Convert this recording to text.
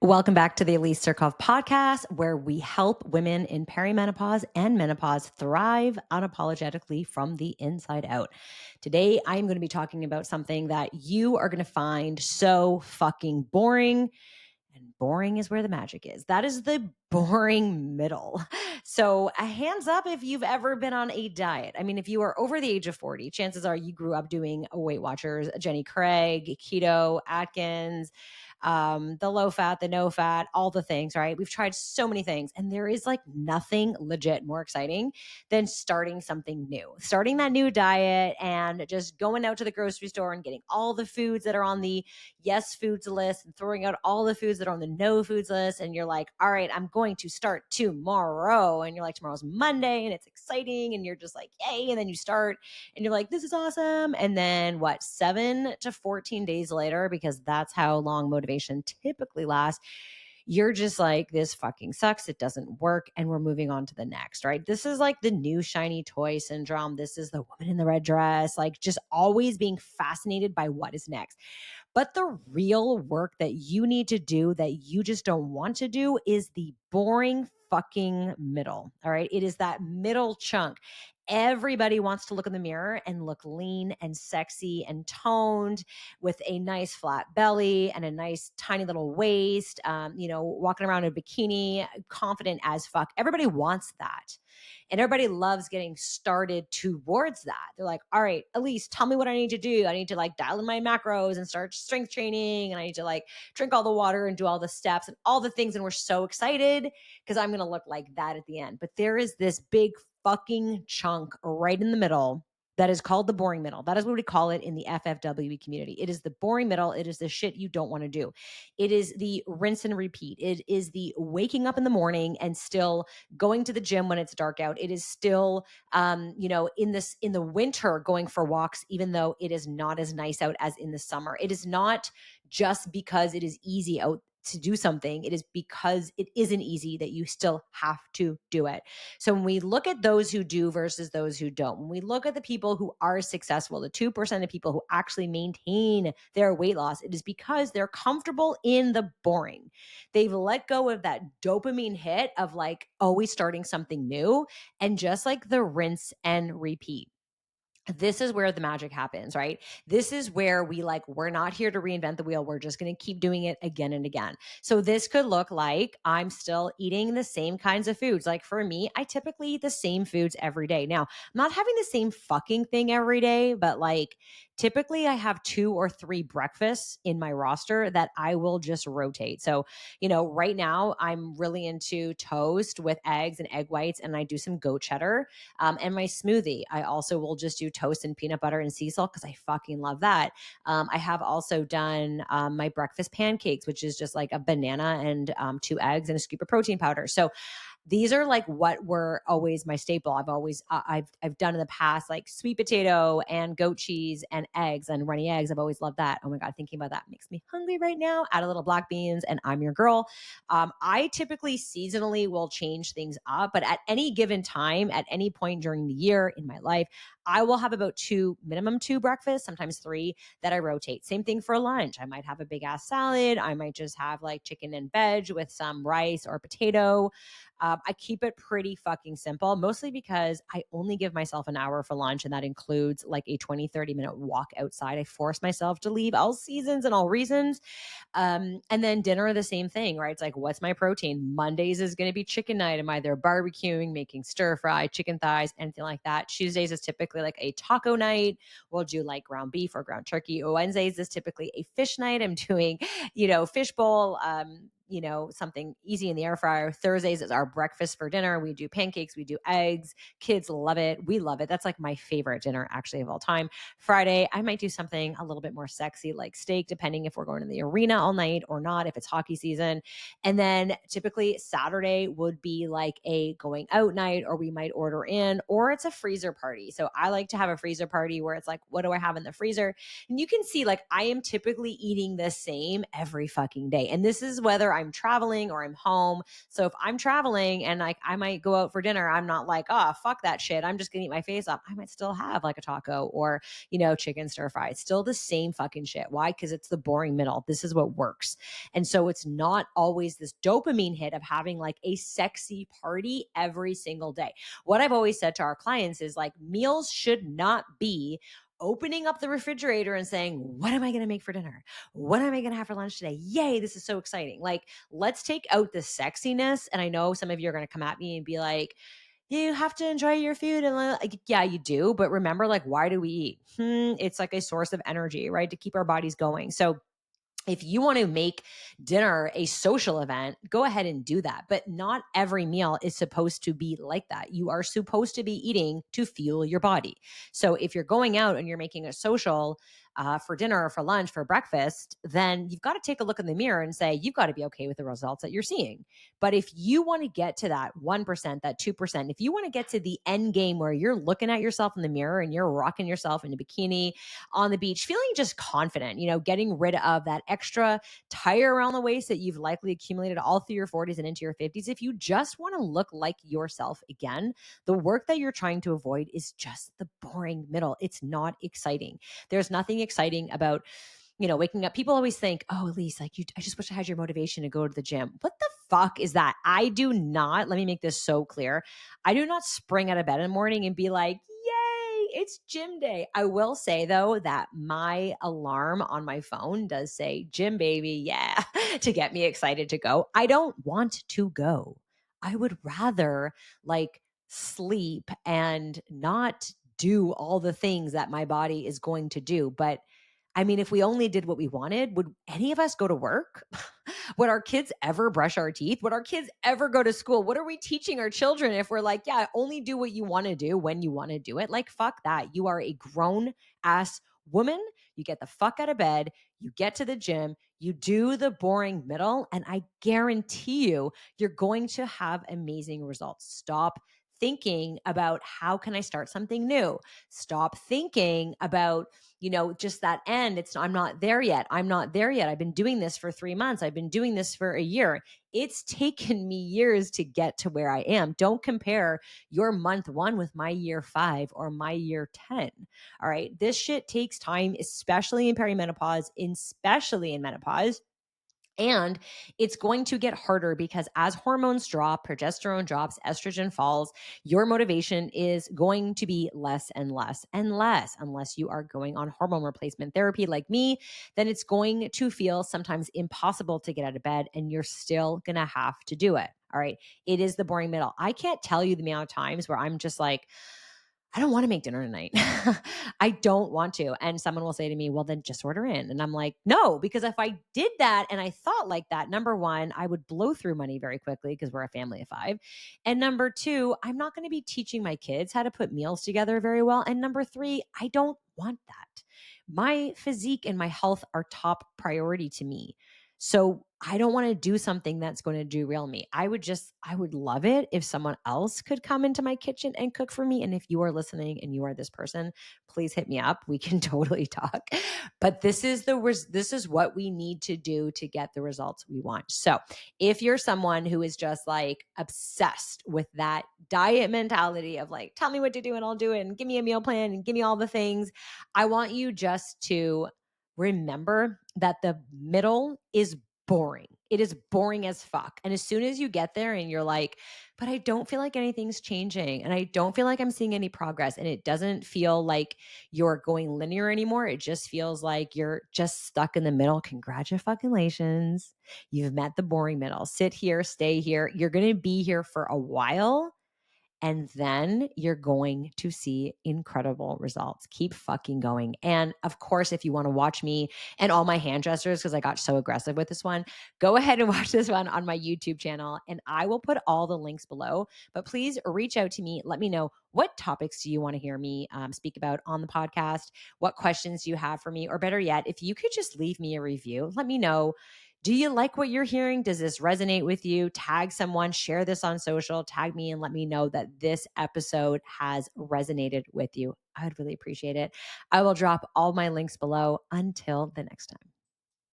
Welcome back to the Elise Surkov podcast, where we help women in perimenopause and menopause thrive unapologetically from the inside out. Today, I'm going to be talking about something that you are going to find so fucking boring. And boring is where the magic is. That is the boring middle. So, hands up if you've ever been on a diet. I mean, if you are over the age of 40, chances are you grew up doing Weight Watchers, Jenny Craig, keto, Atkins, the low fat, the no fat, all the things, right? We've tried so many things, and there is like nothing legit more exciting than starting something new, starting that new diet and just going out to the grocery store and getting all the foods that are on the yes foods list and throwing out all the foods that are on the no foods list. And you're like, all right, I'm going to start tomorrow. And you're like, tomorrow's Monday and it's exciting. And you're just like, yay. And then you start and you're like, this is awesome. And then 7 to 14 days later, because that's how long motivation typically lasts, you're just like, this fucking sucks. It doesn't work. And we're moving on to the next, right? This is like the new shiny toy syndrome. This is the woman in the red dress, like just always being fascinated by what is next. But the real work that you need to do that you just don't want to do is the boring fucking middle. All right. It is that middle chunk. Everybody wants to look in the mirror and look lean and sexy and toned with a nice flat belly and a nice tiny little waist, walking around in a bikini, confident as fuck. Everybody wants that. And everybody loves getting started towards that. They're like, all right, Elise, tell me what I need to do. I need to like dial in my macros and start strength training. And I need to like drink all the water and do all the steps and all the things. And we're so excited because I'm going to look like that at the end. But there is this big fucking chunk right in the middle that is called the boring middle. That is what we call it in the FFWE community. It is the boring middle. It is the shit you don't want to do. It is the rinse and repeat. It is the waking up in the morning and still going to the gym when it's dark out. It is still, in the winter going for walks, even though it is not as nice out as in the summer. It is not just because it is easy out to do something. It is because it isn't easy that you still have to do it. So when we look at those who do versus those who don't, when we look at the people who are successful, the 2% of people who actually maintain their weight loss, it is because they're comfortable in the boring. They've let go of that dopamine hit of like always starting something new and just like the rinse and repeat. This is where the magic happens, right? This is where we're not here to reinvent the wheel. We're just going to keep doing it again and again. So this could look like I'm still eating the same kinds of foods. Like for me, I typically eat the same foods every day. Now, I'm not having the same fucking thing every day, but like typically I have 2 or 3 breakfasts in my roster that I will just rotate. So, right now I'm really into toast with eggs and egg whites, and I do some goat cheddar. And my smoothie, I also will just do toast and peanut butter and sea salt because I fucking love that. I have also done my breakfast pancakes, which is just like a banana and 2 eggs and a scoop of protein powder. So these are like what were always my staple. I've done in the past like sweet potato and goat cheese and eggs and runny eggs. I've always loved that. Oh my God, thinking about that makes me hungry right now. Add a little black beans and I'm your girl. I typically seasonally will change things up, but at any given time, at any point during the year in my life, I will have about minimum 2 breakfasts, sometimes 3 that I rotate. Same thing for lunch. I might have a big ass salad. I might just have like chicken and veg with some rice or potato. I keep it pretty fucking simple, mostly because I only give myself an hour for lunch, and that includes like a 20-30 minute walk outside. I force myself to leave all seasons and all reasons. And then dinner, the same thing, right? It's like, what's my protein? Mondays is going to be chicken night. I'm either barbecuing, making stir fry, chicken thighs, anything like that. Tuesdays is typically like a taco night. We'll do like ground beef or ground turkey. Wednesdays is typically a fish night. I'm doing, fish bowl, something easy in the air fryer. Thursdays is our breakfast for dinner. We do pancakes, we do eggs. Kids love it. We love it. That's like my favorite dinner actually of all time. Friday, I might do something a little bit more sexy like steak, depending if we're going to the arena all night or not, if it's hockey season. And then typically Saturday would be like a going out night, or we might order in, or it's a freezer party. So I like to have a freezer party where it's like, what do I have in the freezer? And you can see like I am typically eating the same every fucking day. And this is whether I'm traveling or I'm home. So if I'm traveling and like I might go out for dinner, I'm not like, oh, fuck that shit, I'm just gonna eat my face off. I might still have like a taco or, chicken stir fry. It's still the same fucking shit. Why? Because it's the boring middle. This is what works. And so it's not always this dopamine hit of having like a sexy party every single day. What I've always said to our clients is like, meals should not be opening up the refrigerator and saying, what am I going to make for dinner? What am I going to have for lunch today? Yay, this is so exciting. Like, let's take out the sexiness. And I know some of you are going to come at me and be like, you have to enjoy your food. And like, yeah, you do. But remember, like, why do we eat? It's like a source of energy, right? To keep our bodies going. So if you want to make dinner a social event, go ahead and do that. But not every meal is supposed to be like that. You are supposed to be eating to fuel your body. So if you're going out and you're making a social for dinner, for lunch, for breakfast, then you've got to take a look in the mirror and say, you've got to be okay with the results that you're seeing. But if you want to get to that 1%, that 2%, if you want to get to the end game where you're looking at yourself in the mirror and you're rocking yourself in a bikini on the beach, feeling just confident, getting rid of that extra tire around the waist that you've likely accumulated all through your 40s and into your 50s. If you just want to look like yourself again, the work that you're trying to avoid is just the boring middle. It's not exciting. There's nothing exciting about waking up. People always think, oh, Elise, like I just wish I had your motivation to go to the gym. What the fuck is that? I do not, let me make this so clear. I do not spring out of bed in the morning and be like, yay, it's gym day. I will say though, that my alarm on my phone does say gym baby. Yeah. To get me excited to go. I don't want to go. I would rather like sleep and not do all the things that my body is going to do. But I mean, if we only did what we wanted, would any of us go to work? Would our kids ever brush our teeth? Would our kids ever go to school? What are we teaching our children if we're like, yeah, only do what you want to do when you want to do it? Like, fuck that. You are a grown ass woman. You get the fuck out of bed. You get to the gym. You do the boring middle. And I guarantee you're going to have amazing results. Stop thinking about how can I start something new? Stop thinking about just that end. I'm not there yet. I'm not there yet. I've been doing this for 3 months. I've been doing this for a year. It's taken me years to get to where I am. Don't compare your month 1 with my year 5 or my year 10. All right. This shit takes time, especially in perimenopause, especially in menopause. And it's going to get harder because as hormones drop, progesterone drops, estrogen falls, your motivation is going to be less and less and less. Unless you are going on hormone replacement therapy like me, then it's going to feel sometimes impossible to get out of bed and you're still going to have to do it. All right. It is the boring middle. I can't tell you the amount of times where I'm just like, I don't want to make dinner tonight. I don't want to. And someone will say to me, well, then just order in. And I'm like, no, because if I did that and I thought like that, number one, I would blow through money very quickly because we're a family of 5. And number 2, I'm not going to be teaching my kids how to put meals together very well. And number 3, I don't want that. My physique and my health are top priority to me. So I don't want to do something that's going to derail me. I would love it if someone else could come into my kitchen and cook for me. And if you are listening and you are this person, please hit me up. We can totally talk. But this is what we need to do to get the results we want. So if you're someone who is just like obsessed with that diet mentality of like, tell me what to do and I'll do it and give me a meal plan and give me all the things, I want you just to remember that the middle is boring. It is boring as fuck. And as soon as you get there and you're like, but I don't feel like anything's changing and I don't feel like I'm seeing any progress and it doesn't feel like you're going linear anymore. It just feels like you're just stuck in the middle. Congratulations. You've met the boring middle. Sit here, stay here. You're going to be here for a while. And then you're going to see incredible results. Keep fucking going. And of course, if you want to watch me and all my hand gestures, because I got so aggressive with this one, go ahead and watch this one on my YouTube channel. And I will put all the links below. But please reach out to me. Let me know, what topics do you want to hear me speak about on the podcast? What questions do you have for me? Or better yet, if you could just leave me a review, let me know. Do you like what you're hearing? Does this resonate with you? Tag someone, share this on social, tag me and let me know that this episode has resonated with you. I would really appreciate it. I will drop all my links below. Until the next time.